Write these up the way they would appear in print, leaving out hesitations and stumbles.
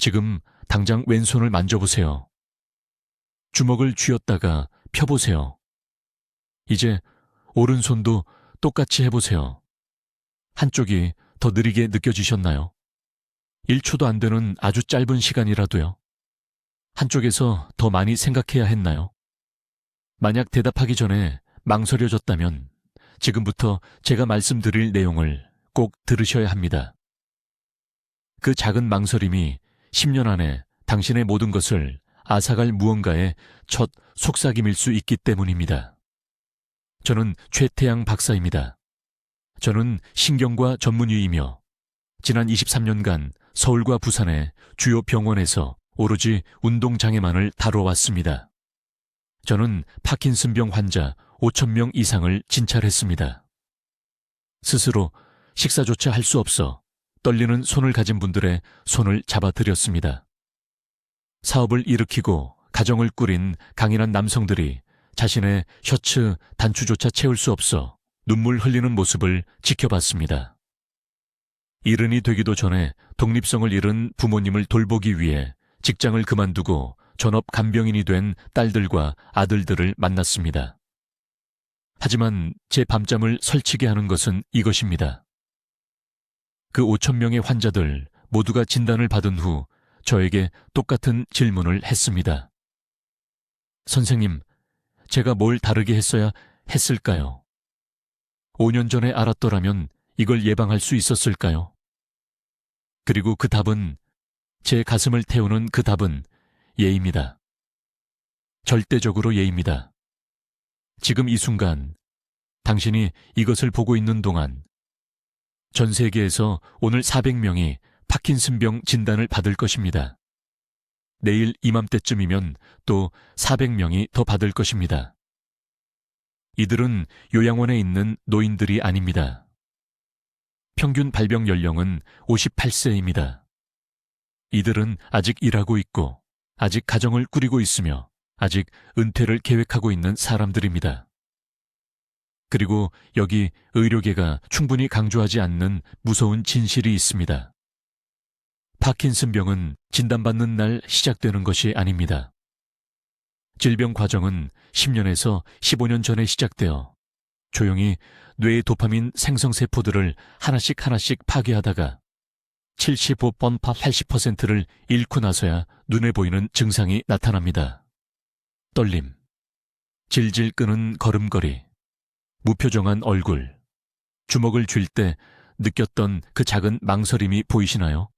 지금 당장 왼손을 만져보세요. 주먹을 쥐었다가 펴보세요. 이제 오른손도 똑같이 해보세요. 한쪽이 더 느리게 느껴지셨나요? 1초도 안 되는 아주 짧은 시간이라도요. 한쪽에서 더 많이 생각해야 했나요? 만약 대답하기 전에 망설여졌다면 지금부터 제가 말씀드릴 내용을 꼭 들으셔야 합니다. 그 작은 망설임이 10년 안에 당신의 모든 것을 앗아갈 무언가의 첫 속삭임일 수 있기 때문입니다. 저는 최태양 박사입니다. 저는 신경과 전문의이며 지난 23년간 서울과 부산의 주요 병원에서 오로지 운동장애만을 다뤄왔습니다. 저는 파킨슨병 환자 5,000명 이상을 진찰했습니다. 스스로 식사조차 할 수 없어 떨리는 손을 가진 분들의 손을 잡아드렸습니다. 사업을 일으키고 가정을 꾸린 강인한 남성들이 자신의 셔츠 단추조차 채울 수 없어 눈물 흘리는 모습을 지켜봤습니다. 이른이 되기도 전에 독립성을 잃은 부모님을 돌보기 위해 직장을 그만두고 전업 간병인이 된 딸들과 아들들을 만났습니다. 하지만 제 밤잠을 설치게 하는 것은 이것입니다. 그 5,000명의 환자들 모두가 진단을 받은 후 저에게 똑같은 질문을 했습니다. 선생님, 제가 뭘 다르게 했어야 했을까요? 5년 전에 알았더라면 이걸 예방할 수 있었을까요? 그리고 그 답은, 제 가슴을 태우는 그 답은 예입니다. 절대적으로 예입니다. 지금 이 순간, 당신이 이것을 보고 있는 동안 전 세계에서 오늘 400명이 파킨슨병 진단을 받을 것입니다. 내일 이맘때쯤이면 또 400명이 더 받을 것입니다. 이들은 요양원에 있는 노인들이 아닙니다. 평균 발병 연령은 58세입니다. 이들은 아직 일하고 있고, 아직 가정을 꾸리고 있으며, 아직 은퇴를 계획하고 있는 사람들입니다. 그리고 여기 의료계가 충분히 강조하지 않는 무서운 진실이 있습니다. 파킨슨병은 진단받는 날 시작되는 것이 아닙니다. 질병 과정은 10년에서 15년 전에 시작되어 조용히 뇌의 도파민 생성세포들을 하나씩 파괴하다가 75번 80%를 잃고 나서야 눈에 보이는 증상이 나타납니다. 떨림, 질질 끄는 걸음걸이, 무표정한 얼굴, 주먹을 쥘 때 느꼈던 그 작은 망설임이 보이시나요?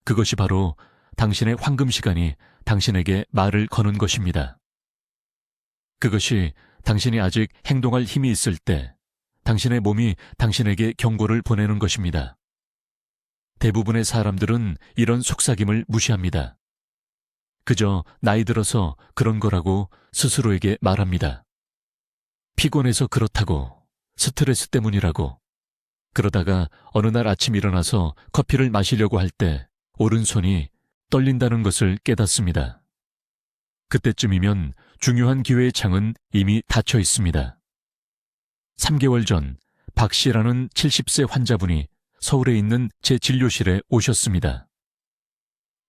그것이 바로 당신의 황금 시간이 당신에게 말을 거는 것입니다. 그것이 당신이 아직 행동할 힘이 있을 때 당신의 몸이 당신에게 경고를 보내는 것입니다. 대부분의 사람들은 이런 속삭임을 무시합니다. 그저 나이 들어서 그런 거라고 스스로에게 말합니다. 피곤해서 그렇다고, 스트레스 때문이라고. 그러다가 어느 날 아침 일어나서 커피를 마시려고 할 때 오른손이 떨린다는 것을 깨닫습니다. 그때쯤이면 중요한 기회의 창은 이미 닫혀 있습니다. 3개월 전 박 씨라는 70세 환자분이 서울에 있는 제 진료실에 오셨습니다.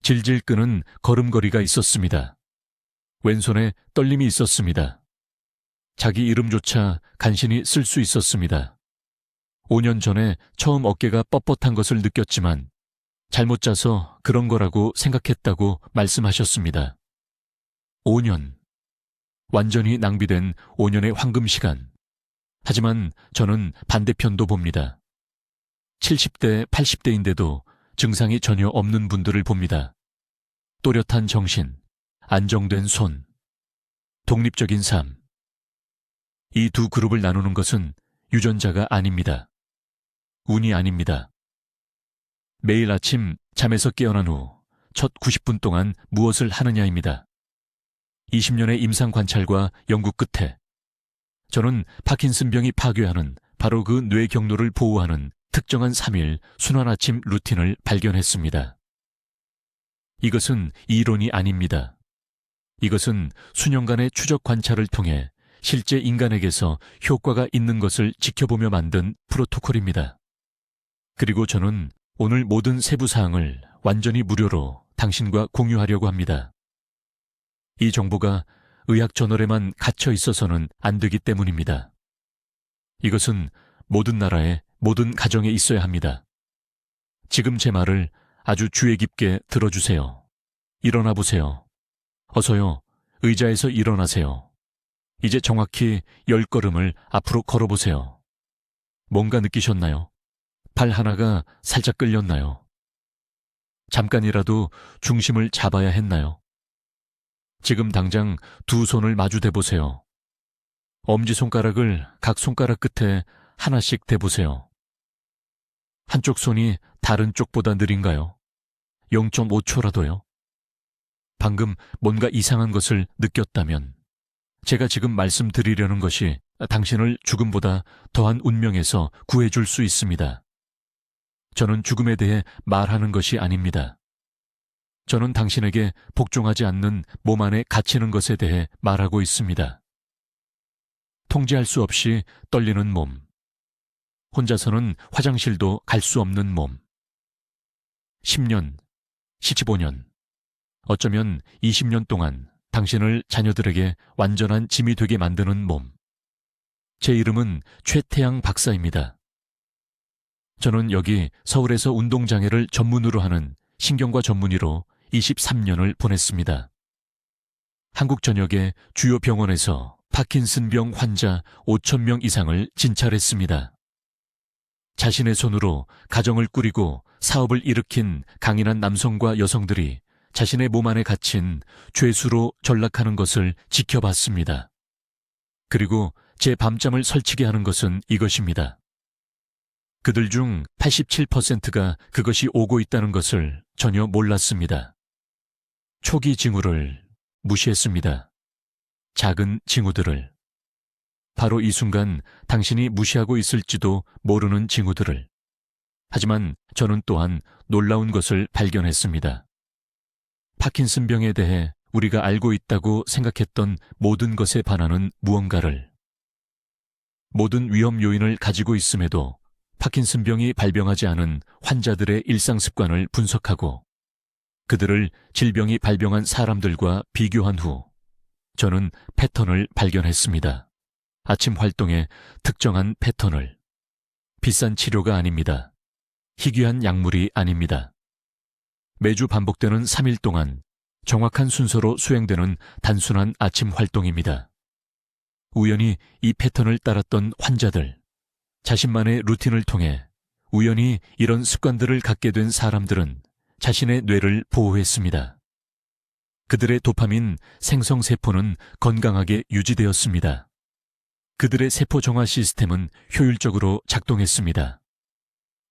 질질 끄는 걸음걸이가 있었습니다. 왼손에 떨림이 있었습니다. 자기 이름조차 간신히 쓸 수 있었습니다. 5년 전에 처음 어깨가 뻣뻣한 것을 느꼈지만 잘못 자서 그런 거라고 생각했다고 말씀하셨습니다. 5년. 완전히 낭비된 5년의 황금 시간. 하지만 저는 반대편도 봅니다. 70대, 80대인데도 증상이 전혀 없는 분들을 봅니다. 또렷한 정신, 안정된 손, 독립적인 삶. 이 두 그룹을 나누는 것은 유전자가 아닙니다. 운이 아닙니다. 매일 아침 잠에서 깨어난 후 첫 90분 동안 무엇을 하느냐입니다. 20년의 임상 관찰과 연구 끝에 저는 파킨슨병이 파괴하는 바로 그 뇌 경로를 보호하는 특정한 3일 순환 아침 루틴을 발견했습니다. 이것은 이론이 아닙니다. 이것은 수년간의 추적 관찰을 통해 실제 인간에게서 효과가 있는 것을 지켜보며 만든 프로토콜입니다. 그리고 저는 오늘 모든 세부 사항을 완전히 무료로 당신과 공유하려고 합니다. 이 정보가 의학 저널에만 갇혀 있어서는 안 되기 때문입니다. 이것은 모든 나라의 모든 가정에 있어야 합니다. 지금 제 말을 아주 주의 깊게 들어주세요. 일어나 보세요. 어서요. 의자에서 일어나세요. 이제 정확히 10걸음을 앞으로 걸어보세요. 뭔가 느끼셨나요? 발 하나가 살짝 끌렸나요? 잠깐이라도 중심을 잡아야 했나요? 지금 당장 두 손을 마주 대보세요. 엄지손가락을 각 손가락 끝에 하나씩 대보세요. 한쪽 손이 다른 쪽보다 느린가요? 0.5초라도요? 방금 뭔가 이상한 것을 느꼈다면 제가 지금 말씀드리려는 것이 당신을 죽음보다 더한 운명에서 구해줄 수 있습니다. 저는 죽음에 대해 말하는 것이 아닙니다. 저는 당신에게 복종하지 않는 몸 안에 갇히는 것에 대해 말하고 있습니다. 통제할 수 없이 떨리는 몸. 혼자서는 화장실도 갈 수 없는 몸. 10년, 15년, 어쩌면 20년 동안 당신을 자녀들에게 완전한 짐이 되게 만드는 몸. 제 이름은 최태양 박사입니다. 저는 여기 서울에서 운동장애를 전문으로 하는 신경과 전문의로 23년을 보냈습니다. 한국 전역의 주요 병원에서 파킨슨병 환자 5,000명 이상을 진찰했습니다. 자신의 손으로 가정을 꾸리고 사업을 일으킨 강인한 남성과 여성들이 자신의 몸 안에 갇힌 죄수로 전락하는 것을 지켜봤습니다. 그리고 제 밤잠을 설치게 하는 것은 이것입니다. 그들 중 87%가 그것이 오고 있다는 것을 전혀 몰랐습니다. 초기 징후를 무시했습니다. 작은 징후들을. 바로 이 순간 당신이 무시하고 있을지도 모르는 징후들을. 하지만 저는 또한 놀라운 것을 발견했습니다. 파킨슨병에 대해 우리가 알고 있다고 생각했던 모든 것에 반하는 무언가를. 모든 위험 요인을 가지고 있음에도 파킨슨병이 발병하지 않은 환자들의 일상 습관을 분석하고 그들을 질병이 발병한 사람들과 비교한 후 저는 패턴을 발견했습니다. 아침 활동의 특정한 패턴을. 비싼 치료가 아닙니다. 희귀한 약물이 아닙니다. 매주 반복되는 3일 동안 정확한 순서로 수행되는 단순한 아침 활동입니다. 우연히 이 패턴을 따랐던 환자들, 자신만의 루틴을 통해 우연히 이런 습관들을 갖게 된 사람들은 자신의 뇌를 보호했습니다. 그들의 도파민 생성세포는 건강하게 유지되었습니다. 그들의 세포 정화 시스템은 효율적으로 작동했습니다.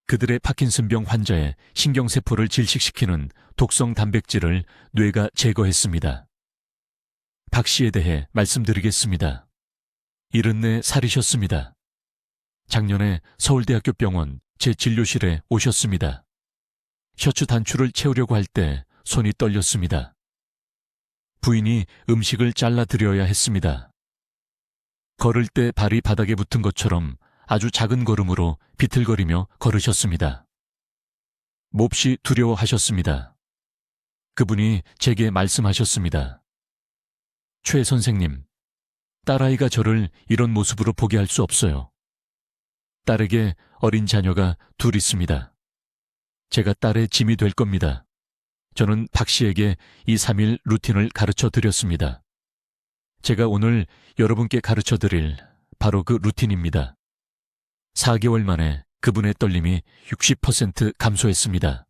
그들의 파킨슨병 환자의 신경세포를 질식시키는 독성 단백질을 뇌가 제거했습니다. 박 씨에 대해 말씀드리겠습니다. 74살이셨습니다. 작년에 서울대학교 병원 제 진료실에 오셨습니다. 셔츠 단추를 채우려고 할 때 손이 떨렸습니다. 부인이 음식을 잘라드려야 했습니다. 걸을 때 발이 바닥에 붙은 것처럼 아주 작은 걸음으로 비틀거리며 걸으셨습니다. 몹시 두려워하셨습니다. 그분이 제게 말씀하셨습니다. 최 선생님, 딸아이가 저를 이런 모습으로 보게 할 수 없어요. 딸에게 어린 자녀가 둘 있습니다. 제가 딸의 짐이 될 겁니다. 저는 박 씨에게 이 3일 루틴을 가르쳐 드렸습니다. 제가 오늘 여러분께 가르쳐 드릴 바로 그 루틴입니다. 4개월 만에 그분의 떨림이 60% 감소했습니다.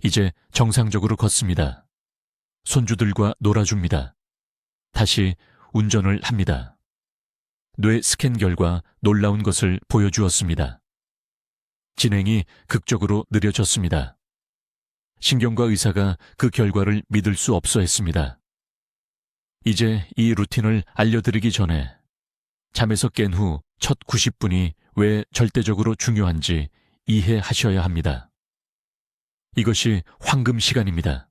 이제 정상적으로 걷습니다. 손주들과 놀아줍니다. 다시 운전을 합니다. 뇌 스캔 결과 놀라운 것을 보여주었습니다. 진행이 극적으로 느려졌습니다. 신경과 의사가 그 결과를 믿을 수 없어 했습니다. 이제 이 루틴을 알려드리기 전에 잠에서 깬 후 첫 90분이 왜 절대적으로 중요한지 이해하셔야 합니다. 이것이 황금 시간입니다.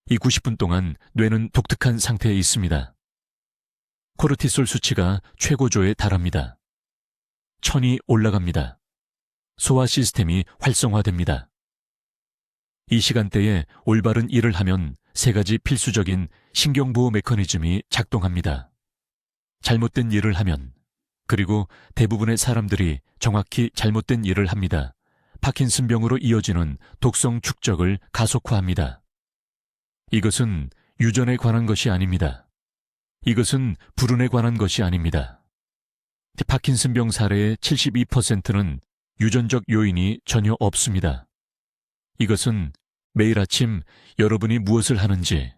이 90분 동안 뇌는 독특한 상태에 있습니다. 코르티솔 수치가 최고조에 달합니다. 천이 올라갑니다. 소화 시스템이 활성화됩니다. 이 시간대에 올바른 일을 하면 세 가지 필수적인 신경보호 메커니즘이 작동합니다. 잘못된 일을 하면, 그리고 대부분의 사람들이 정확히 잘못된 일을 합니다. 파킨슨병으로 이어지는 독성 축적을 가속화합니다. 이것은 유전에 관한 것이 아닙니다. 이것은 불운에 관한 것이 아닙니다. 파킨슨병 사례의 72%는 유전적 요인이 전혀 없습니다. 이것은 매일 아침 여러분이 무엇을 하는지,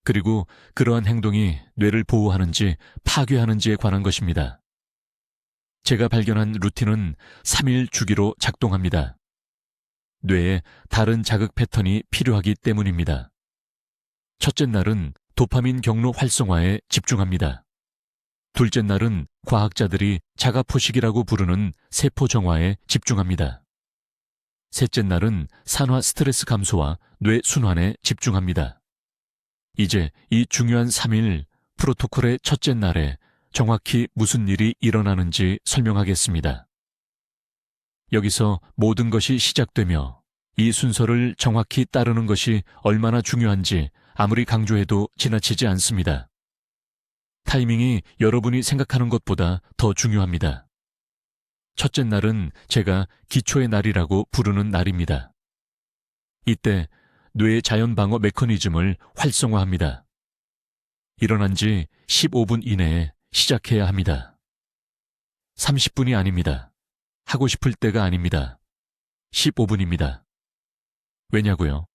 그리고 그러한 행동이 뇌를 보호하는지 파괴하는지에 관한 것입니다. 제가 발견한 루틴은 3일 주기로 작동합니다. 뇌에 다른 자극 패턴이 필요하기 때문입니다. 첫째 날은 도파민 경로 활성화에 집중합니다. 둘째 날은 과학자들이 자가포식이라고 부르는 세포 정화에 집중합니다. 셋째 날은 산화 스트레스 감소와 뇌 순환에 집중합니다. 이제 이 중요한 3일 프로토콜의 첫째 날에 정확히 무슨 일이 일어나는지 설명하겠습니다. 여기서 모든 것이 시작되며 이 순서를 정확히 따르는 것이 얼마나 중요한지 아무리 강조해도 지나치지 않습니다. 타이밍이 여러분이 생각하는 것보다 더 중요합니다. 첫째 날은 제가 기초의 날이라고 부르는 날입니다. 이때 뇌의 자연방어 메커니즘을 활성화합니다. 일어난 지 15분 이내에 시작해야 합니다. 30분이 아닙니다. 하고 싶을 때가 아닙니다. 15분입니다. 왜냐고요?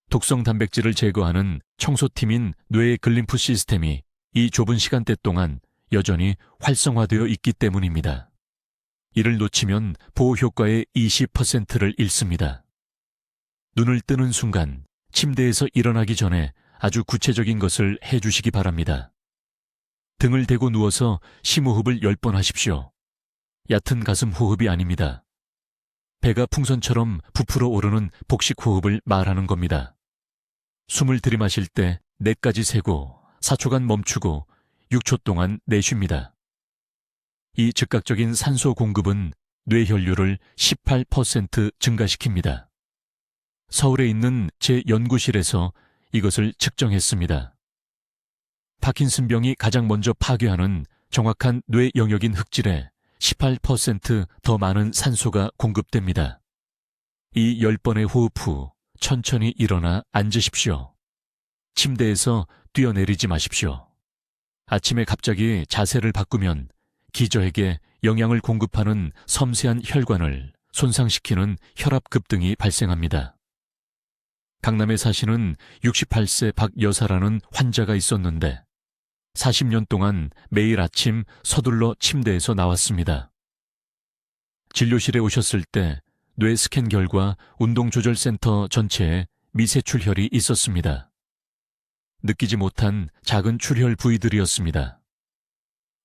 독성 단백질을 제거하는 청소팀인 뇌의 글림프 시스템이 이 좁은 시간대 동안 여전히 활성화되어 있기 때문입니다. 이를 놓치면 보호 효과의 20%를 잃습니다. 눈을 뜨는 순간 침대에서 일어나기 전에 아주 구체적인 것을 해주시기 바랍니다. 등을 대고 누워서 심호흡을 10번 하십시오. 얕은 가슴 호흡이 아닙니다. 배가 풍선처럼 부풀어 오르는 복식 호흡을 말하는 겁니다. 숨을 들이마실 때 4까지 세고 4초간 멈추고 6초 동안 내쉽니다. 이 즉각적인 산소 공급은 뇌혈류를 18% 증가시킵니다. 서울에 있는 제 연구실에서 이것을 측정했습니다. 파킨슨병이 가장 먼저 파괴하는 정확한 뇌 영역인 흑질에 18% 많은 산소가 공급됩니다. 이 10번의 호흡 후 천천히 일어나 앉으십시오. 침대에서 뛰어내리지 마십시오. 아침에 갑자기 자세를 바꾸면 기저에게 영양을 공급하는 섬세한 혈관을 손상시키는 혈압급등이 발생합니다. 강남에 사시는 68세 박 여사라는 환자가 있었는데 40년 동안 매일 아침 서둘러 침대에서 나왔습니다. 진료실에 오셨을 때 뇌 스캔 결과 운동조절센터 전체에 미세 출혈이 있었습니다. 느끼지 못한 작은 출혈 부위들이었습니다.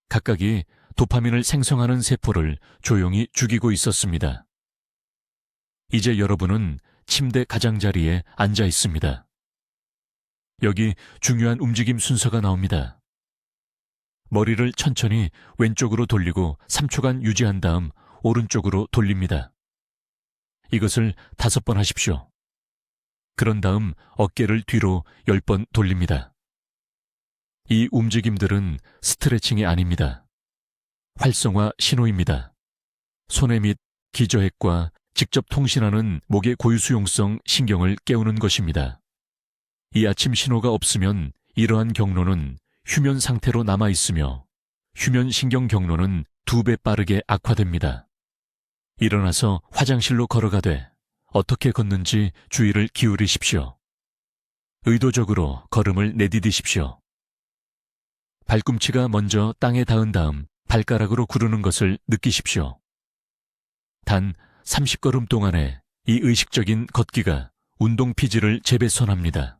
각각이 도파민을 생성하는 세포를 조용히 죽이고 있었습니다. 이제 여러분은 침대 가장자리에 앉아 있습니다. 여기 중요한 움직임 순서가 나옵니다. 머리를 천천히 왼쪽으로 돌리고 3초간 유지한 다음 오른쪽으로 돌립니다. 이것을 5번 하십시오. 그런 다음 어깨를 뒤로 10번 돌립니다. 이 움직임들은 스트레칭이 아닙니다. 활성화 신호입니다. 손해 및 기저핵과 직접 통신하는 목의 고유수용성 신경을 깨우는 것입니다. 이 아침 신호가 없으면 이러한 경로는 휴면 상태로 남아있으며 휴면 신경 경로는 2배 빠르게 악화됩니다. 일어나서 화장실로 걸어가되 어떻게 걷는지 주의를 기울이십시오. 의도적으로 걸음을 내디디십시오. 발꿈치가 먼저 땅에 닿은 다음 발가락으로 구르는 것을 느끼십시오. 단 30걸음 동안에 이 의식적인 걷기가 운동 피지를 재배선합니다.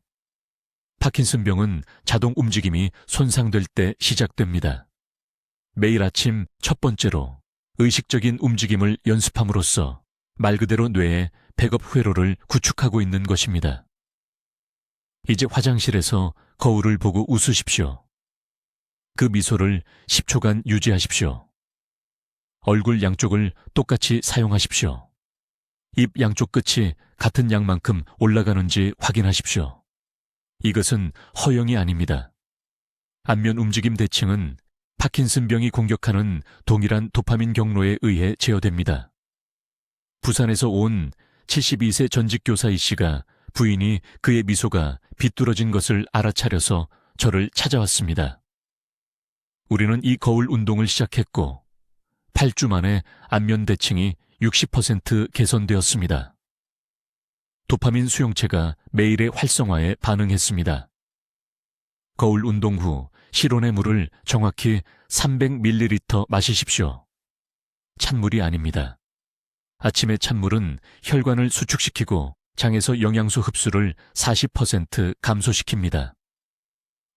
파킨슨병은 자동 움직임이 손상될 때 시작됩니다. 매일 아침 첫 번째로 의식적인 움직임을 연습함으로써 말 그대로 뇌에 백업 회로를 구축하고 있는 것입니다. 이제 화장실에서 거울을 보고 웃으십시오. 그 미소를 10초간 유지하십시오. 얼굴 양쪽을 똑같이 사용하십시오. 입 양쪽 끝이 같은 양만큼 올라가는지 확인하십시오. 이것은 허용이 아닙니다. 안면 움직임 대칭은 파킨슨병이 공격하는 동일한 도파민 경로에 의해 제어됩니다. 부산에서 온 72세 전직 교사 이 씨가 부인이 그의 미소가 비뚤어진 것을 알아차려서 저를 찾아왔습니다. 우리는 이 거울 운동을 시작했고 8주 만에 안면 대칭이 60% 개선되었습니다. 도파민 수용체가 매일의 활성화에 반응했습니다. 거울 운동 후 실온의 물을 정확히 300ml 마시십시오. 찬물이 아닙니다. 아침의 찬물은 혈관을 수축시키고 장에서 영양소 흡수를 40% 감소시킵니다.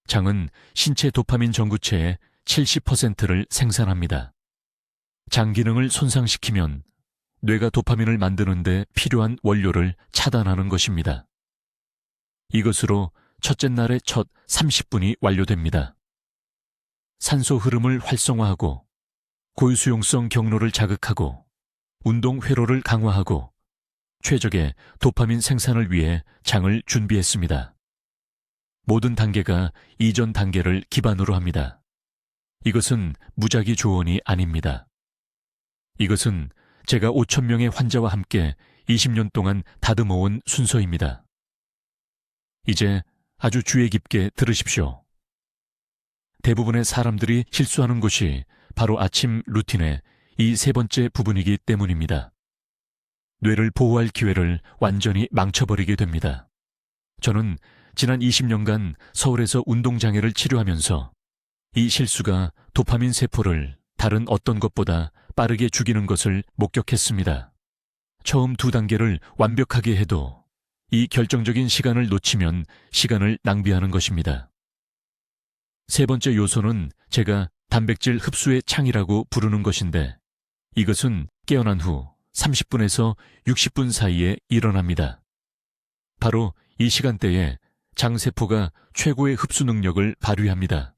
장은 신체 도파민 전구체의 70%를 생산합니다. 장 기능을 손상시키면 뇌가 도파민을 만드는 데 필요한 원료를 차단하는 것입니다. 이것으로 첫째 날의 첫 30분이 완료됩니다. 산소 흐름을 활성화하고 고유수용성 경로를 자극하고 운동 회로를 강화하고 최적의 도파민 생산을 위해 장을 준비했습니다. 모든 단계가 이전 단계를 기반으로 합니다. 이것은 무작위 조언이 아닙니다. 이것은 제가 5,000명의 환자와 함께 20년 동안 다듬어온 순서입니다. 이제 아주 주의 깊게 들으십시오. 대부분의 사람들이 실수하는 곳이 바로 아침 루틴의 이 세 번째 부분이기 때문입니다. 뇌를 보호할 기회를 완전히 망쳐버리게 됩니다. 저는 지난 20년간 서울에서 운동장애를 치료하면서 이 실수가 도파민 세포를 다른 어떤 것보다 빠르게 죽이는 것을 목격했습니다. 처음 2단계를 완벽하게 해도 이 결정적인 시간을 놓치면 시간을 낭비하는 것입니다. 세 번째 요소는 제가 단백질 흡수의 창이라고 부르는 것인데 이것은 깨어난 후 30분에서 60분 사이에 일어납니다. 바로 이 시간대에 장세포가 최고의 흡수 능력을 발휘합니다.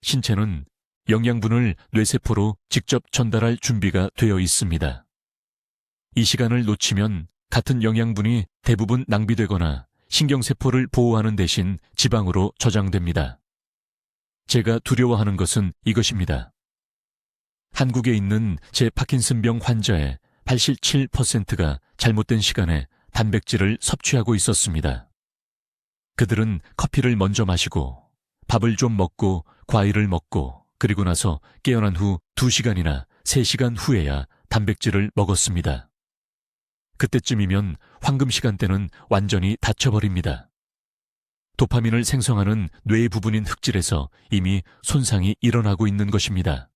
신체는 영양분을 뇌세포로 직접 전달할 준비가 되어 있습니다. 이 시간을 놓치면 같은 영양분이 대부분 낭비되거나 신경세포를 보호하는 대신 지방으로 저장됩니다. 제가 두려워하는 것은 이것입니다. 한국에 있는 제 파킨슨병 환자의 87%가 잘못된 시간에 단백질을 섭취하고 있었습니다. 그들은 커피를 먼저 마시고 밥을 좀 먹고 과일을 먹고 그리고 나서 깨어난 후 2시간이나 3시간 후에야 단백질을 먹었습니다. 그때쯤이면 황금 시간대는 완전히 닫혀버립니다. 도파민을 생성하는 뇌의 부분인 흑질에서 이미 손상이 일어나고 있는 것입니다.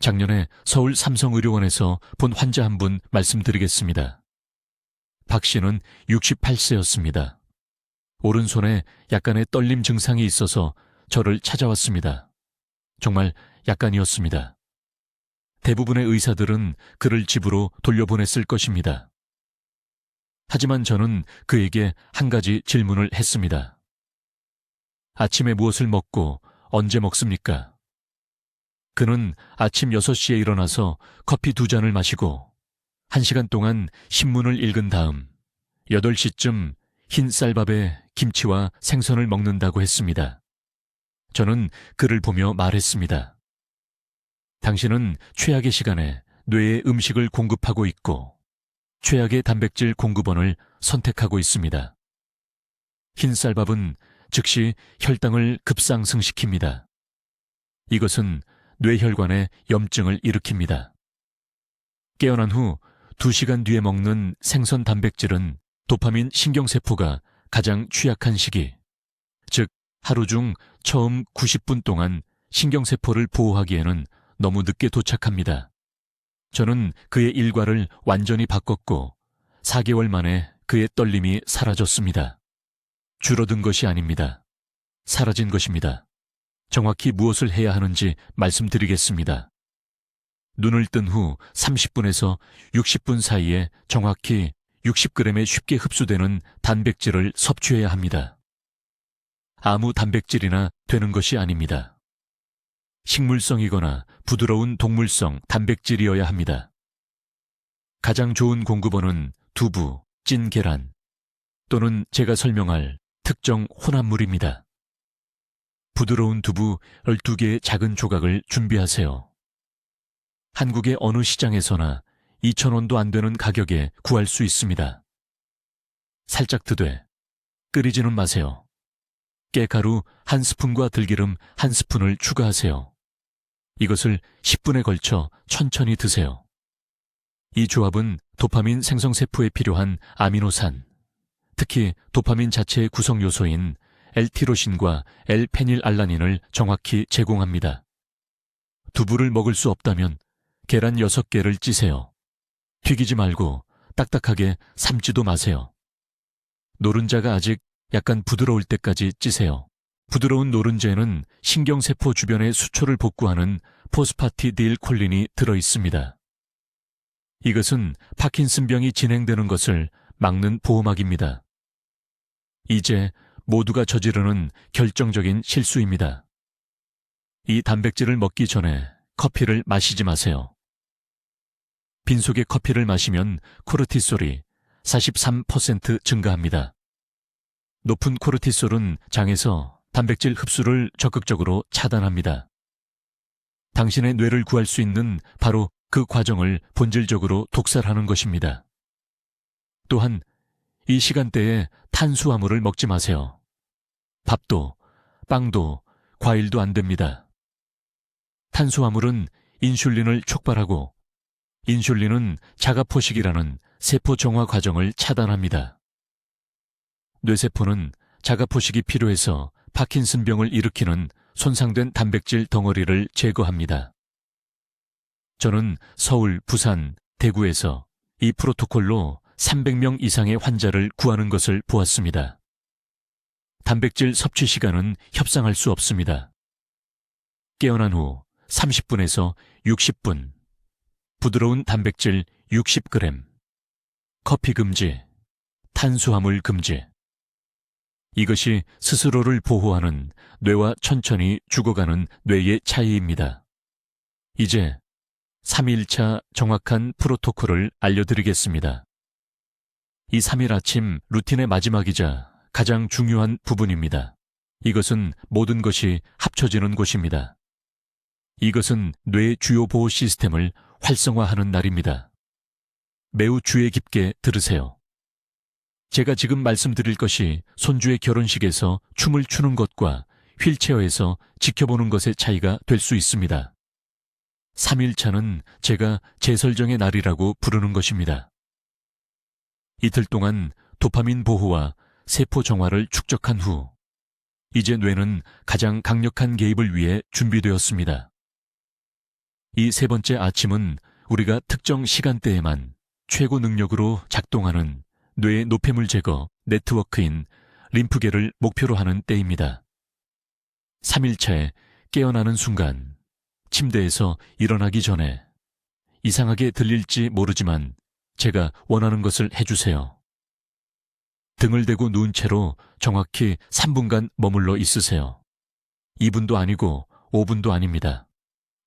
작년에 서울 삼성의료원에서 본 환자 한 분 말씀드리겠습니다. 박 씨는 68세였습니다. 오른손에 약간의 떨림 증상이 있어서 저를 찾아왔습니다. 정말 약간이었습니다. 대부분의 의사들은 그를 집으로 돌려보냈을 것입니다. 하지만 저는 그에게 한 가지 질문을 했습니다. 아침에 무엇을 먹고 언제 먹습니까? 그는 아침 6시에 일어나서 커피 2잔을 마시고 1시간 동안 신문을 읽은 다음 8시쯤 흰 쌀밥에 김치와 생선을 먹는다고 했습니다. 저는 그를 보며 말했습니다. 당신은 최악의 시간에 뇌에 음식을 공급하고 있고 최악의 단백질 공급원을 선택하고 있습니다. 흰 쌀밥은 즉시 혈당을 급상승시킵니다. 이것은 뇌혈관에 염증을 일으킵니다. 깨어난 후 2시간 뒤에 먹는 생선 단백질은 도파민 신경세포가 가장 취약한 시기, 즉 하루 중 처음 90분 동안 신경세포를 보호하기에는 너무 늦게 도착합니다. 저는 그의 일과를 완전히 바꿨고 4개월 만에 그의 떨림이 사라졌습니다. 줄어든 것이 아닙니다. 사라진 것입니다. 정확히 무엇을 해야 하는지 말씀드리겠습니다. 눈을 뜬 후 30분에서 60분 사이에 정확히 60g의 쉽게 흡수되는 단백질을 섭취해야 합니다. 아무 단백질이나 되는 것이 아닙니다. 식물성이거나 부드러운 동물성 단백질이어야 합니다. 가장 좋은 공급원은 두부, 찐 계란 또는 제가 설명할 특정 혼합물입니다. 부드러운 두부 12개의 작은 조각을 준비하세요. 한국의 어느 시장에서나 2,000원도 안 되는 가격에 구할 수 있습니다. 살짝 드되 끓이지는 마세요. 깨가루 1스푼과 들기름 1스푼을 추가하세요. 이것을 10분에 걸쳐 천천히 드세요. 이 조합은 도파민 생성세포에 필요한 아미노산, 특히 도파민 자체의 구성 요소인 L티로신과 L페닐알라닌을 정확히 제공합니다. 두부를 먹을 수 없다면 계란 6개를 찌세요. 튀기지 말고 딱딱하게 삶지도 마세요. 노른자가 아직 약간 부드러울 때까지 찌세요. 부드러운 노른자에는 신경세포 주변의 수초를 복구하는 포스파티딜콜린이 들어있습니다. 이것은 파킨슨병이 진행되는 것을 막는 보호막입니다. 이제 모두가 저지르는 결정적인 실수입니다. 이 단백질을 먹기 전에 커피를 마시지 마세요. 빈속의 커피를 마시면 코르티솔이 43% 증가합니다. 높은 코르티솔은 장에서 단백질 흡수를 적극적으로 차단합니다. 당신의 뇌를 구할 수 있는 바로 그 과정을 본질적으로 독살하는 것입니다. 또한 이 시간대에 탄수화물을 먹지 마세요. 밥도, 빵도, 과일도 안 됩니다. 탄수화물은 인슐린을 촉발하고 인슐린은 자가포식이라는 세포 정화 과정을 차단합니다. 뇌세포는 자가포식이 필요해서 파킨슨병을 일으키는 손상된 단백질 덩어리를 제거합니다. 저는 서울, 부산, 대구에서 이 프로토콜로 300명 이상의 환자를 구하는 것을 보았습니다. 단백질 섭취 시간은 협상할 수 없습니다. 깨어난 후 30분에서 60분, 부드러운 단백질 60g, 커피 금지, 탄수화물 금지. 이것이 스스로를 보호하는 뇌와 천천히 죽어가는 뇌의 차이입니다. 이제 3일차 정확한 프로토콜을 알려드리겠습니다. 이 3일 아침 루틴의 마지막이자 가장 중요한 부분입니다. 이것은 모든 것이 합쳐지는 곳입니다. 이것은 뇌의 주요 보호 시스템을 활성화하는 날입니다. 매우 주의 깊게 들으세요. 제가 지금 말씀드릴 것이 손주의 결혼식에서 춤을 추는 것과 휠체어에서 지켜보는 것의 차이가 될 수 있습니다. 3일차는 제가 재설정의 날이라고 부르는 것입니다. 이틀 동안 도파민 보호와 세포 정화를 축적한 후 이제 뇌는 가장 강력한 개입을 위해 준비되었습니다. 이 세 번째 아침은 우리가 특정 시간대에만 최고 능력으로 작동하는 뇌의 노폐물 제거 네트워크인 림프계를 목표로 하는 때입니다. 3일차에 깨어나는 순간 침대에서 일어나기 전에 이상하게 들릴지 모르지만 제가 원하는 것을 해주세요. 등을 대고 누운 채로 정확히 3분간 머물러 있으세요. 2분도 아니고 5분도 아닙니다.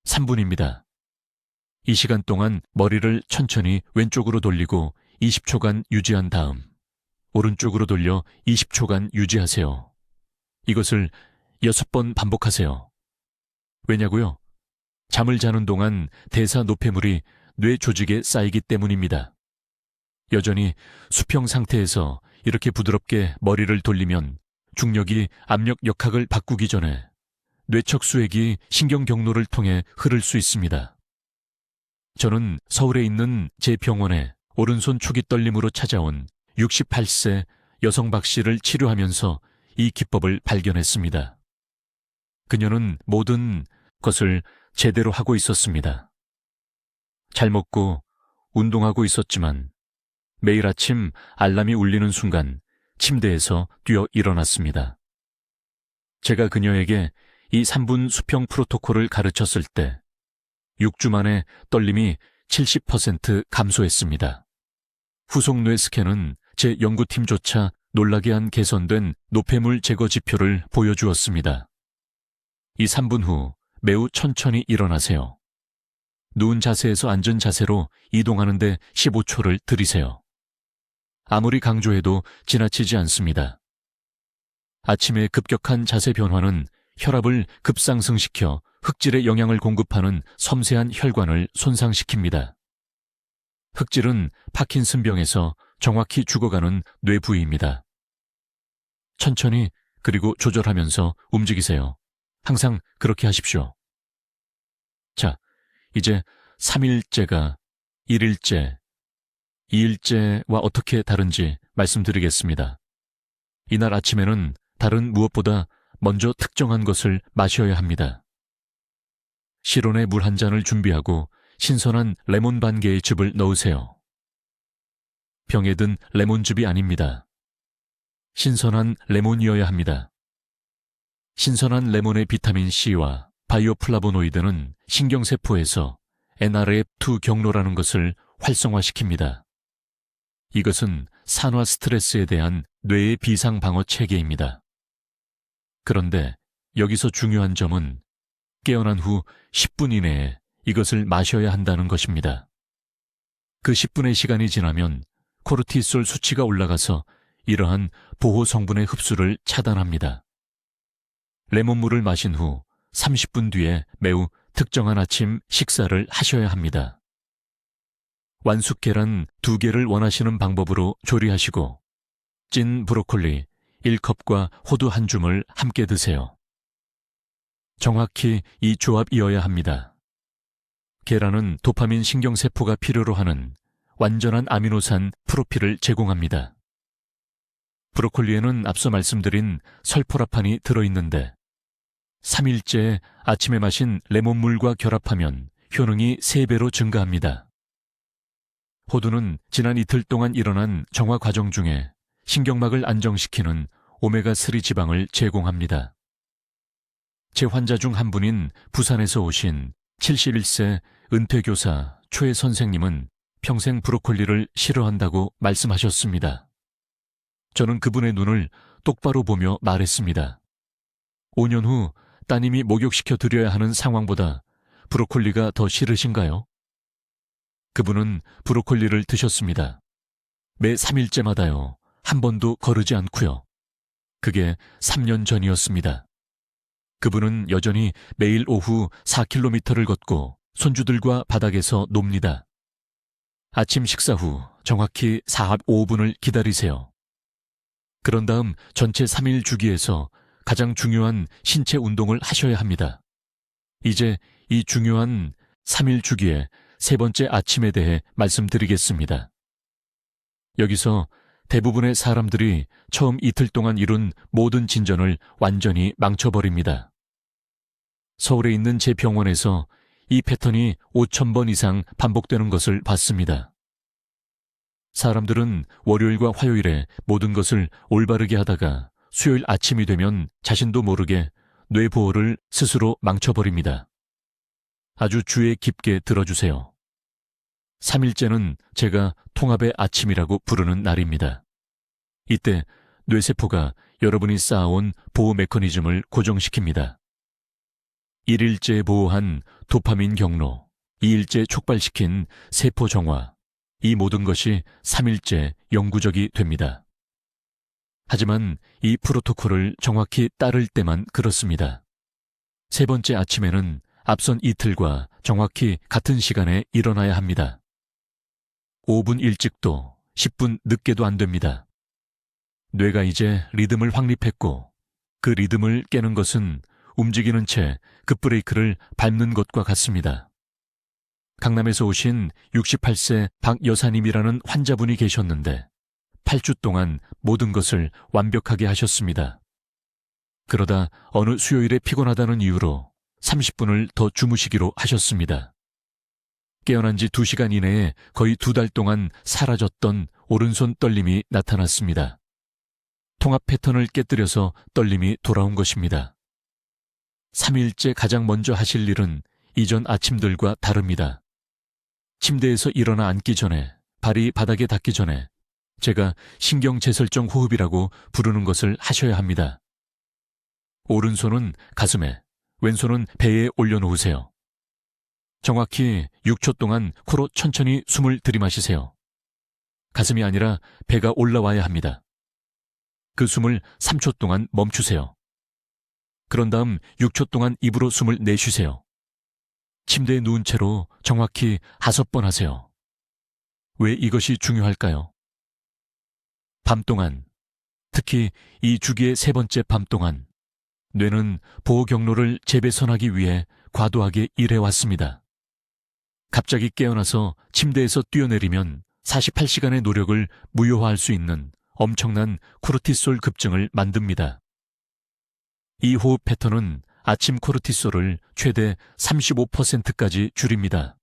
3분입니다. 이 시간 동안 머리를 천천히 왼쪽으로 돌리고 20초간 유지한 다음 오른쪽으로 돌려 20초간 유지하세요. 이것을 6번 반복하세요. 왜냐고요? 잠을 자는 동안 대사 노폐물이 뇌 조직에 쌓이기 때문입니다. 여전히 수평 상태에서 이렇게 부드럽게 머리를 돌리면 중력이 압력 역학을 바꾸기 전에 뇌척 수액이 신경 경로를 통해 흐를 수 있습니다. 저는 서울에 있는 제 병원에 오른손 초기 떨림으로 찾아온 68세 여성 박 씨를 치료하면서 이 기법을 발견했습니다. 그녀는 모든 것을 제대로 하고 있었습니다. 잘 먹고 운동하고 있었지만 매일 아침 알람이 울리는 순간 침대에서 뛰어 일어났습니다. 제가 그녀에게 이 3분 수평 프로토콜을 가르쳤을 때 6주 만에 떨림이 70% 감소했습니다. 후속 뇌 스캔은 제 연구팀조차 놀라게 한 개선된 노폐물 제거 지표를 보여주었습니다. 이 3분 후 매우 천천히 일어나세요. 누운 자세에서 앉은 자세로 이동하는데 15초를 들이세요. 아무리 강조해도 지나치지 않습니다. 아침의 급격한 자세 변화는 혈압을 급상승시켜 흑질에 영양을 공급하는 섬세한 혈관을 손상시킵니다. 흑질은 파킨슨병에서 정확히 죽어가는 뇌 부위입니다. 천천히 그리고 조절하면서 움직이세요. 항상 그렇게 하십시오. 자, 이제 3일째가 1일째, 2일째와 어떻게 다른지 말씀드리겠습니다. 이날 아침에는 다른 무엇보다 먼저 특정한 것을 마셔야 합니다. 실온에 물 한 잔을 준비하고 신선한 레몬 반 개의 즙을 넣으세요. 병에 든 레몬즙이 아닙니다. 신선한 레몬이어야 합니다. 신선한 레몬의 비타민C와 바이오플라보노이드는 신경세포에서 NRF2 경로라는 것을 활성화시킵니다. 이것은 산화 스트레스에 대한 뇌의 비상방어 체계입니다. 그런데 여기서 중요한 점은 깨어난 후 10분 이내에 이것을 마셔야 한다는 것입니다. 그 10분의 시간이 지나면 코르티솔 수치가 올라가서 이러한 보호 성분의 흡수를 차단합니다. 레몬물을 마신 후 30분 뒤에 매우 특정한 아침 식사를 하셔야 합니다. 완숙 계란 2개를 원하시는 방법으로 조리하시고 찐 브로콜리 1컵과 호두 한 줌을 함께 드세요. 정확히 이 조합이어야 합니다. 계란은 도파민 신경세포가 필요로 하는 완전한 아미노산 프로필을 제공합니다. 브로콜리에는 앞서 말씀드린 설포라판이 들어있는데 3일째 아침에 마신 레몬물과 결합하면 효능이 3배로 증가합니다. 호두는 지난 이틀 동안 일어난 정화 과정 중에 신경막을 안정시키는 오메가3 지방을 제공합니다. 제 환자 중 한 분인 부산에서 오신 71세 은퇴교사 최 선생님은 평생 브로콜리를 싫어한다고 말씀하셨습니다. 저는 그분의 눈을 똑바로 보며 말했습니다. 5년 후 따님이 목욕시켜 드려야 하는 상황보다 브로콜리가 더 싫으신가요? 그분은 브로콜리를 드셨습니다. 매 3일째마다요. 한 번도 거르지 않고요. 그게 3년 전이었습니다. 그분은 여전히 매일 오후 4km를 걷고 손주들과 바닥에서 놉니다. 아침 식사 후 정확히 45분을 기다리세요. 그런 다음 전체 3일 주기에서 가장 중요한 신체 운동을 하셔야 합니다. 이제 이 중요한 3일 주기의 3번째 아침에 대해 말씀드리겠습니다. 여기서 대부분의 사람들이 처음 이틀 동안 이룬 모든 진전을 완전히 망쳐버립니다. 서울에 있는 제 병원에서 이 패턴이 5,000번 이상 반복되는 것을 봤습니다. 사람들은 월요일과 화요일에 모든 것을 올바르게 하다가 수요일 아침이 되면 자신도 모르게 뇌보호를 스스로 망쳐버립니다. 아주 주의 깊게 들어주세요. 3일째는 제가 통합의 아침이라고 부르는 날입니다. 이때 뇌세포가 여러분이 쌓아온 보호 메커니즘을 고정시킵니다. 1일째 보호한 도파민 경로, 2일째 촉발시킨 세포 정화, 이 모든 것이 3일째 영구적이 됩니다. 하지만 이 프로토콜을 정확히 따를 때만 그렇습니다. 3번째 아침에는 앞선 이틀과 정확히 같은 시간에 일어나야 합니다. 5분 일찍도 10분 늦게도 안 됩니다. 뇌가 이제 리듬을 확립했고 그 리듬을 깨는 것은 움직이는 채 급브레이크를 밟는 것과 같습니다. 강남에서 오신 68세 박 여사님이라는 환자분이 계셨는데 8주 동안 모든 것을 완벽하게 하셨습니다. 그러다 어느 수요일에 피곤하다는 이유로 30분을 더 주무시기로 하셨습니다. 깨어난 지 2시간 이내에 거의 2달 동안 사라졌던 오른손 떨림이 나타났습니다. 통합 패턴을 깨뜨려서 떨림이 돌아온 것입니다. 3일째 가장 먼저 하실 일은 이전 아침들과 다릅니다. 침대에서 일어나 앉기 전에, 발이 바닥에 닿기 전에 제가 신경재설정 호흡이라고 부르는 것을 하셔야 합니다. 오른손은 가슴에, 왼손은 배에 올려놓으세요. 정확히 6초 동안 코로 천천히 숨을 들이마시세요. 가슴이 아니라 배가 올라와야 합니다. 그 숨을 3초 동안 멈추세요. 그런 다음 6초 동안 입으로 숨을 내쉬세요. 침대에 누운 채로 정확히 5번 하세요. 왜 이것이 중요할까요? 밤 동안, 특히 이 주기의 3번째 밤 동안 뇌는 보호 경로를 재배선하기 위해 과도하게 일해왔습니다. 갑자기 깨어나서 침대에서 뛰어내리면 48시간의 노력을 무효화할 수 있는 엄청난 코르티솔 급증을 만듭니다. 이 호흡 패턴은 아침 코르티솔을 최대 35%까지 줄입니다.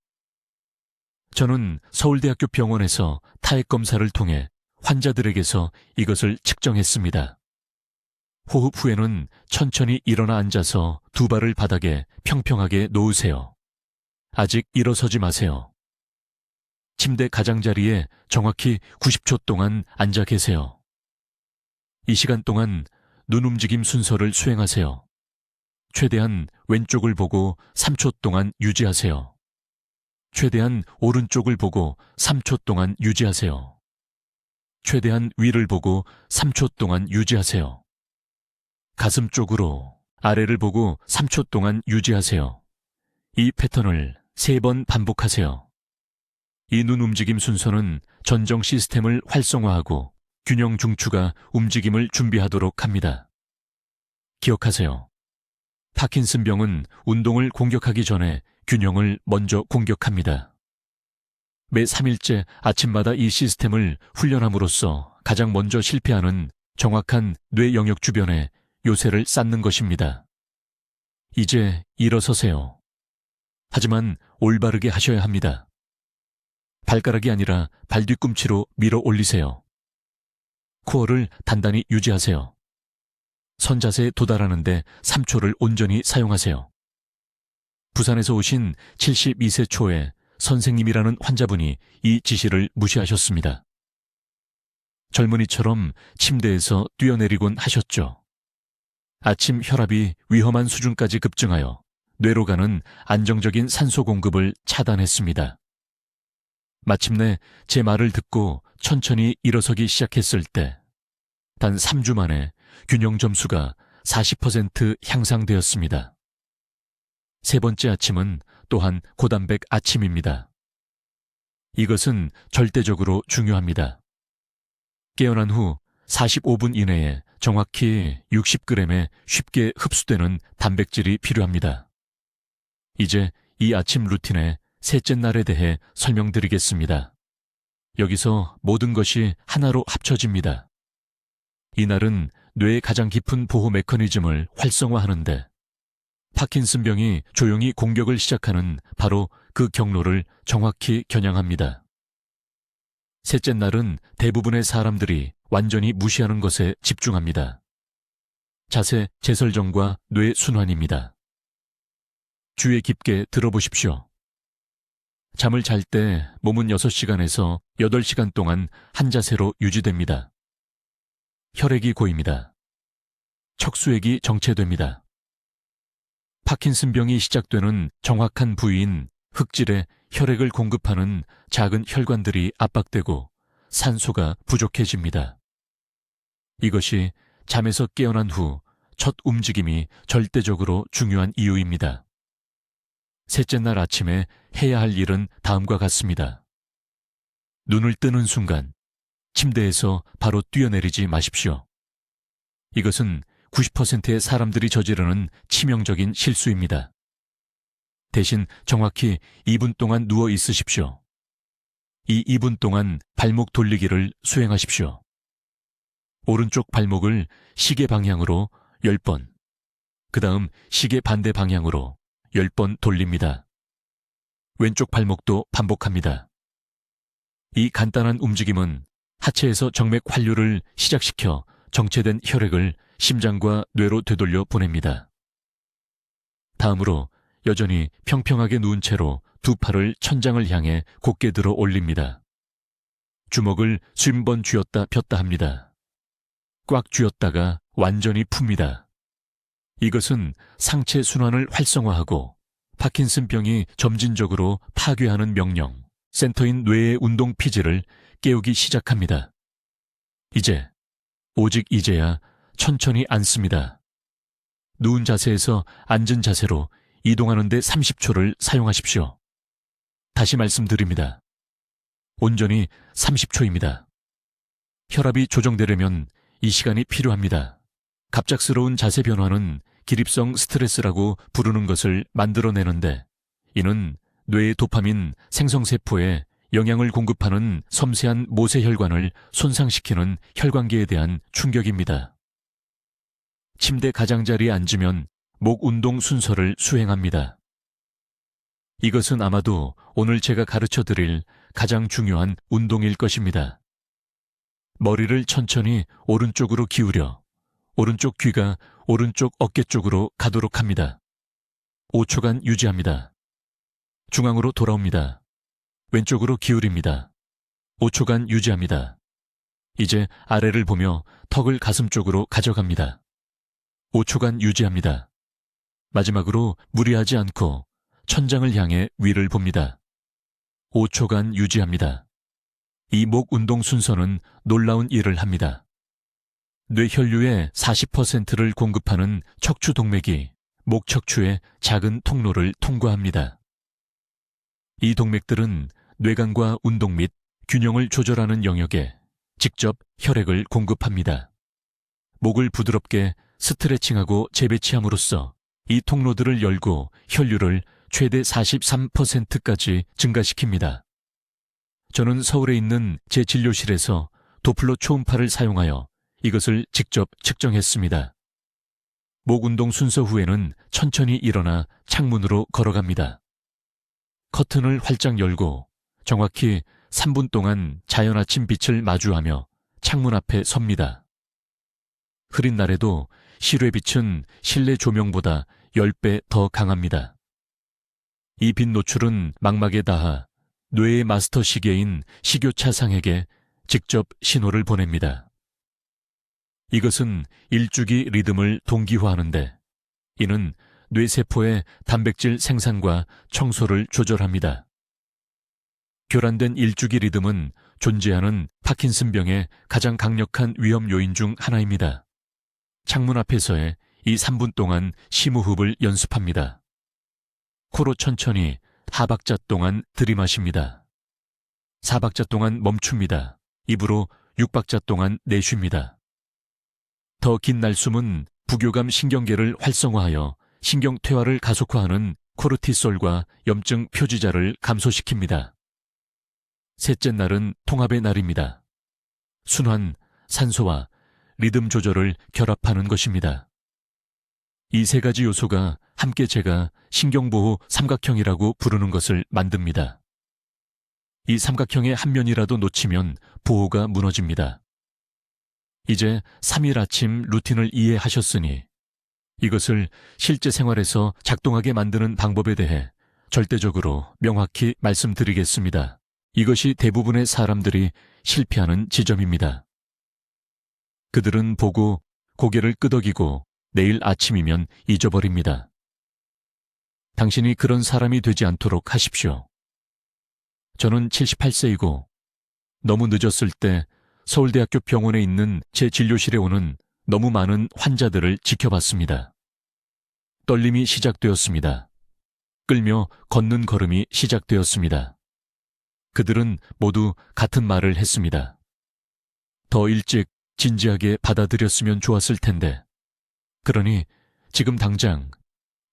저는 서울대학교 병원에서 타액 검사를 통해 환자들에게서 이것을 측정했습니다. 호흡 후에는 천천히 일어나 앉아서 두 발을 바닥에 평평하게 놓으세요. 아직 일어서지 마세요. 침대 가장자리에 정확히 90초 동안 앉아 계세요. 이 시간 동안 눈 움직임 순서를 수행하세요. 최대한 왼쪽을 보고 3초 동안 유지하세요. 최대한 오른쪽을 보고 3초 동안 유지하세요. 최대한 위를 보고 3초 동안 유지하세요. 가슴 쪽으로 아래를 보고 3초 동안 유지하세요. 이 패턴을 3번 반복하세요. 이 눈 움직임 순서는 전정 시스템을 활성화하고 균형 중추가 움직임을 준비하도록 합니다. 기억하세요. 파킨슨병은 운동을 공격하기 전에 균형을 먼저 공격합니다. 매 3일째 아침마다 이 시스템을 훈련함으로써 가장 먼저 실패하는 정확한 뇌 영역 주변에 요새를 쌓는 것입니다. 이제 일어서세요. 하지만 올바르게 하셔야 합니다. 발가락이 아니라 발 뒤꿈치로 밀어 올리세요. 코어를 단단히 유지하세요. 선 자세에 도달하는데 3초를 온전히 사용하세요. 부산에서 오신 72세 초의 선생님이라는 환자분이 이 지시를 무시하셨습니다. 젊은이처럼 침대에서 뛰어내리곤 하셨죠. 아침 혈압이 위험한 수준까지 급증하여 뇌로 가는 안정적인 산소 공급을 차단했습니다. 마침내 제 말을 듣고 천천히 일어서기 시작했을 때 단 3주 만에 균형 점수가 40% 향상되었습니다. 3번째 아침은 또한 고단백 아침입니다. 이것은 절대적으로 중요합니다. 깨어난 후 45분 이내에 정확히 60g의 쉽게 흡수되는 단백질이 필요합니다. 이제 이 아침 루틴의 셋째 날에 대해 설명드리겠습니다. 여기서 모든 것이 하나로 합쳐집니다. 이날은 뇌의 가장 깊은 보호 메커니즘을 활성화하는데 파킨슨병이 조용히 공격을 시작하는 바로 그 경로를 정확히 겨냥합니다. 셋째 날은 대부분의 사람들이 완전히 무시하는 것에 집중합니다. 자세 재설정과 뇌 순환입니다. 주의 깊게 들어보십시오. 잠을 잘 때 몸은 6시간에서 8시간 동안 한 자세로 유지됩니다. 혈액이 고입니다. 척수액이 정체됩니다. 파킨슨병이 시작되는 정확한 부위인 흑질에 혈액을 공급하는 작은 혈관들이 압박되고 산소가 부족해집니다. 이것이 잠에서 깨어난 후 첫 움직임이 절대적으로 중요한 이유입니다. 셋째 날 아침에 해야 할 일은 다음과 같습니다. 눈을 뜨는 순간 침대에서 바로 뛰어내리지 마십시오. 이것은 90%의 사람들이 저지르는 치명적인 실수입니다. 대신 정확히 2분 동안 누워 있으십시오. 이 2분 동안 발목 돌리기를 수행하십시오. 오른쪽 발목을 시계 방향으로 10번, 그 다음 시계 반대 방향으로 10번 돌립니다. 왼쪽 발목도 반복합니다. 이 간단한 움직임은 하체에서 정맥 환류를 시작시켜 정체된 혈액을 심장과 뇌로 되돌려 보냅니다. 다음으로 여전히 평평하게 누운 채로 두 팔을 천장을 향해 곧게 들어 올립니다. 주먹을 50번 쥐었다 폈다 합니다. 꽉 쥐었다가 완전히 풉니다. 이것은 상체 순환을 활성화하고 파킨슨병이 점진적으로 파괴하는 명령, 센터인 뇌의 운동 피지를 깨우기 시작합니다. 오직 이제야 천천히 앉습니다. 누운 자세에서 앉은 자세로 이동하는 데 30초를 사용하십시오. 다시 말씀드립니다. 온전히 30초입니다. 혈압이 조정되려면 이 시간이 필요합니다. 갑작스러운 자세 변화는 기립성 스트레스라고 부르는 것을 만들어내는데, 이는 뇌의 도파민 생성세포에 영양을 공급하는 섬세한 모세혈관을 손상시키는 혈관계에 대한 충격입니다. 침대 가장자리에 앉으면 목 운동 순서를 수행합니다. 이것은 아마도 오늘 제가 가르쳐 드릴 가장 중요한 운동일 것입니다. 머리를 천천히 오른쪽으로 기울여 오른쪽 귀가 오른쪽 어깨 쪽으로 가도록 합니다. 5초간 유지합니다. 중앙으로 돌아옵니다. 왼쪽으로 기울입니다. 5초간 유지합니다. 이제 아래를 보며 턱을 가슴 쪽으로 가져갑니다. 5초간 유지합니다. 마지막으로 무리하지 않고 천장을 향해 위를 봅니다. 5초간 유지합니다. 이 목 운동 순서는 놀라운 일을 합니다. 뇌 혈류의 40%를 공급하는 척추 동맥이 목 척추의 작은 통로를 통과합니다. 이 동맥들은 뇌관과 운동 및 균형을 조절하는 영역에 직접 혈액을 공급합니다. 목을 부드럽게 스트레칭하고 재배치함으로써 이 통로들을 열고 혈류를 최대 43%까지 증가시킵니다. 저는 서울에 있는 제 진료실에서 도플러 초음파를 사용하여 이것을 직접 측정했습니다. 목 운동 순서 후에는 천천히 일어나 창문으로 걸어갑니다. 커튼을 활짝 열고 정확히 3분 동안 자연 아침 빛을 마주하며 창문 앞에 섭니다. 흐린 날에도 실외 빛은 실내 조명보다 10배 더 강합니다. 이 빛 노출은 망막에 닿아 뇌의 마스터 시계인 식교차상에게 직접 신호를 보냅니다. 이것은 일주기 리듬을 동기화하는데, 이는 뇌세포의 단백질 생산과 청소를 조절합니다. 교란된 일주기 리듬은 존재하는 파킨슨병의 가장 강력한 위험 요인 중 하나입니다. 창문 앞에서의 이 3분 동안 심호흡을 연습합니다. 코로 천천히 하박자 동안 들이마십니다. 4박자 동안 멈춥니다. 입으로 6박자 동안 내쉽니다. 더 긴 날숨은 부교감 신경계를 활성화하여 신경 퇴화를 가속화하는 코르티솔과 염증 표지자를 감소시킵니다. 셋째 날은 통합의 날입니다. 순환, 산소와 리듬 조절을 결합하는 것입니다. 이 세 가지 요소가 함께 제가 신경보호 삼각형이라고 부르는 것을 만듭니다. 이 삼각형의 한 면이라도 놓치면 보호가 무너집니다. 이제 3일 아침 루틴을 이해하셨으니 이것을 실제 생활에서 작동하게 만드는 방법에 대해 절대적으로 명확히 말씀드리겠습니다. 이것이 대부분의 사람들이 실패하는 지점입니다. 그들은 보고 고개를 끄덕이고 내일 아침이면 잊어버립니다. 당신이 그런 사람이 되지 않도록 하십시오. 저는 78세이고 너무 늦었을 때 서울대학교 병원에 있는 제 진료실에 오는 너무 많은 환자들을 지켜봤습니다. 떨림이 시작되었습니다. 끌며 걷는 걸음이 시작되었습니다. 그들은 모두 같은 말을 했습니다. 더 일찍 진지하게 받아들였으면 좋았을 텐데. 그러니 지금 당장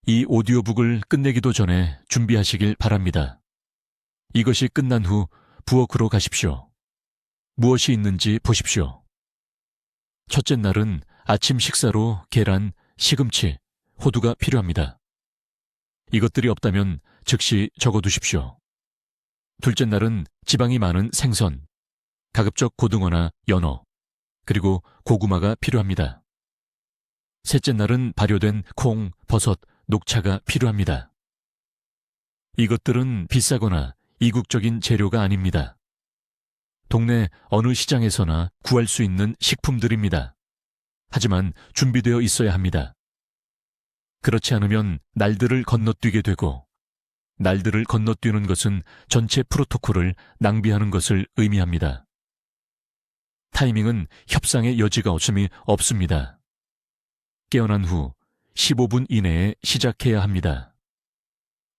이 오디오북을 끝내기도 전에 준비하시길 바랍니다. 이것이 끝난 후 부엌으로 가십시오. 무엇이 있는지 보십시오. 첫째 날은 아침 식사로 계란, 시금치, 호두가 필요합니다. 이것들이 없다면 즉시 적어두십시오. 둘째 날은 지방이 많은 생선, 가급적 고등어나 연어, 그리고 고구마가 필요합니다. 셋째 날은 발효된 콩, 버섯, 녹차가 필요합니다. 이것들은 비싸거나 이국적인 재료가 아닙니다. 동네 어느 시장에서나 구할 수 있는 식품들입니다. 하지만 준비되어 있어야 합니다. 그렇지 않으면 날들을 건너뛰게 되고 날들을 건너뛰는 것은 전체 프로토콜을 낭비하는 것을 의미합니다. 타이밍은 협상의 여지가 없음이 없습니다. 깨어난 후 15분 이내에 시작해야 합니다.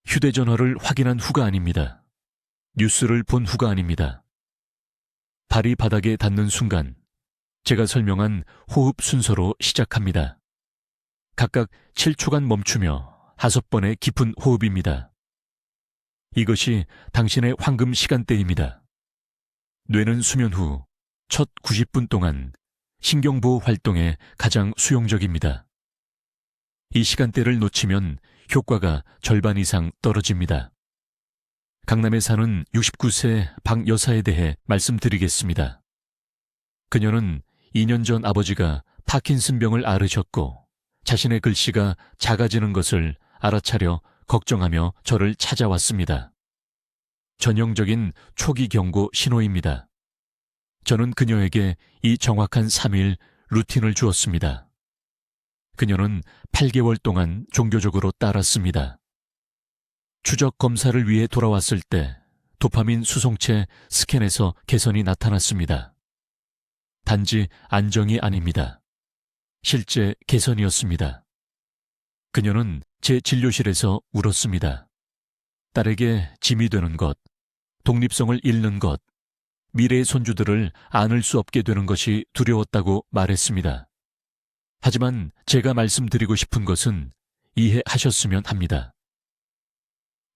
휴대전화를 확인한 후가 아닙니다. 뉴스를 본 후가 아닙니다. 발이 바닥에 닿는 순간 제가 설명한 호흡 순서로 시작합니다. 각각 7초간 멈추며 5번의 깊은 호흡입니다. 이것이 당신의 황금 시간대입니다. 뇌는 수면 후 첫 90분 동안 신경보호 활동에 가장 수용적입니다. 이 시간대를 놓치면 효과가 절반 이상 떨어집니다. 강남에 사는 69세 박 여사에 대해 말씀드리겠습니다. 그녀는 2년 전 아버지가 파킨슨병을 앓으셨고 자신의 글씨가 작아지는 것을 알아차려 걱정하며 저를 찾아왔습니다. 전형적인 초기 경고 신호입니다. 저는 그녀에게 이 정확한 3일 루틴을 주었습니다. 그녀는 8개월 동안 종교적으로 따랐습니다. 추적 검사를 위해 돌아왔을 때 도파민 수송체 스캔에서 개선이 나타났습니다. 단지 안정이 아닙니다. 실제 개선이었습니다. 그녀는 제 진료실에서 울었습니다. 딸에게 짐이 되는 것, 독립성을 잃는 것, 미래의 손주들을 안을 수 없게 되는 것이 두려웠다고 말했습니다. 하지만 제가 말씀드리고 싶은 것은 이해하셨으면 합니다.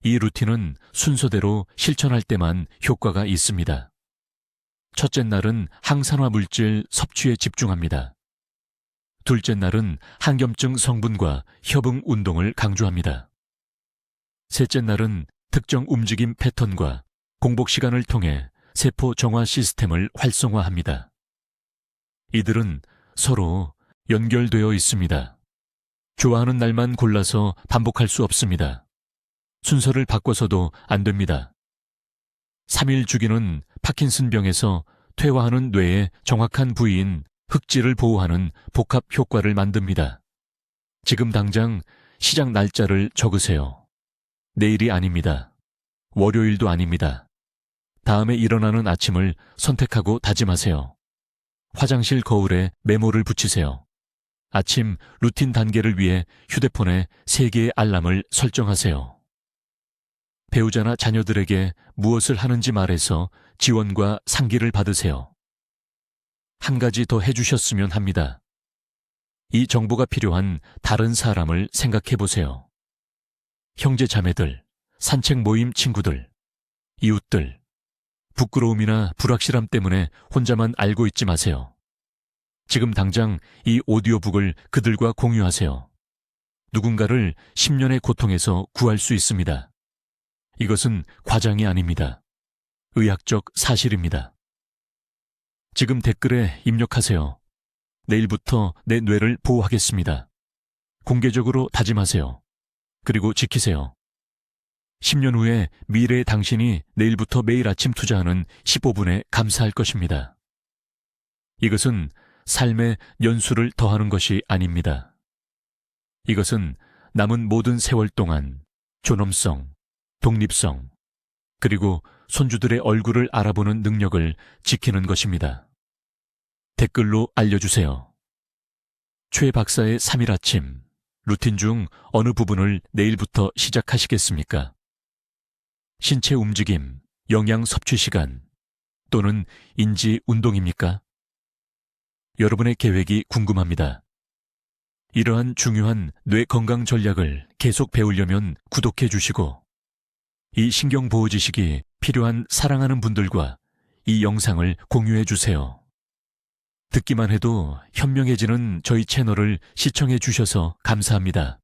이 루틴은 순서대로 실천할 때만 효과가 있습니다. 첫째 날은 항산화 물질 섭취에 집중합니다. 둘째 날은 항염증 성분과 협응 운동을 강조합니다. 셋째 날은 특정 움직임 패턴과 공복 시간을 통해 세포 정화 시스템을 활성화합니다. 이들은 서로 연결되어 있습니다. 좋아하는 날만 골라서 반복할 수 없습니다. 순서를 바꿔서도 안 됩니다. 3일 주기는 파킨슨병에서 퇴화하는 뇌의 정확한 부위인 흑질을 보호하는 복합 효과를 만듭니다. 지금 당장 시작 날짜를 적으세요. 내일이 아닙니다. 월요일도 아닙니다. 다음에 일어나는 아침을 선택하고 다짐하세요. 화장실 거울에 메모를 붙이세요. 아침 루틴 단계를 위해 휴대폰에 3개의 알람을 설정하세요. 배우자나 자녀들에게 무엇을 하는지 말해서 지원과 상기를 받으세요. 한 가지 더 해주셨으면 합니다. 이 정보가 필요한 다른 사람을 생각해 보세요. 형제 자매들, 산책 모임 친구들, 이웃들, 부끄러움이나 불확실함 때문에 혼자만 알고 있지 마세요. 지금 당장 이 오디오북을 그들과 공유하세요. 누군가를 10년의 고통에서 구할 수 있습니다. 이것은 과장이 아닙니다. 의학적 사실입니다. 지금 댓글에 입력하세요. 내일부터 내 뇌를 보호하겠습니다. 공개적으로 다짐하세요. 그리고 지키세요. 10년 후에 미래의 당신이 내일부터 매일 아침 투자하는 15분에 감사할 것입니다. 이것은 삶의 연수를 더하는 것이 아닙니다. 이것은 남은 모든 세월 동안 존엄성, 독립성, 그리고 손주들의 얼굴을 알아보는 능력을 지키는 것입니다. 댓글로 알려주세요. 최 박사의 3일 아침, 루틴 중 어느 부분을 내일부터 시작하시겠습니까? 신체 움직임, 영양 섭취 시간, 또는 인지 운동입니까? 여러분의 계획이 궁금합니다. 이러한 중요한 뇌 건강 전략을 계속 배우려면 구독해 주시고, 이 신경보호 지식이 필요한 사랑하는 분들과 이 영상을 공유해 주세요. 듣기만 해도 현명해지는 저희 채널을 시청해 주셔서 감사합니다.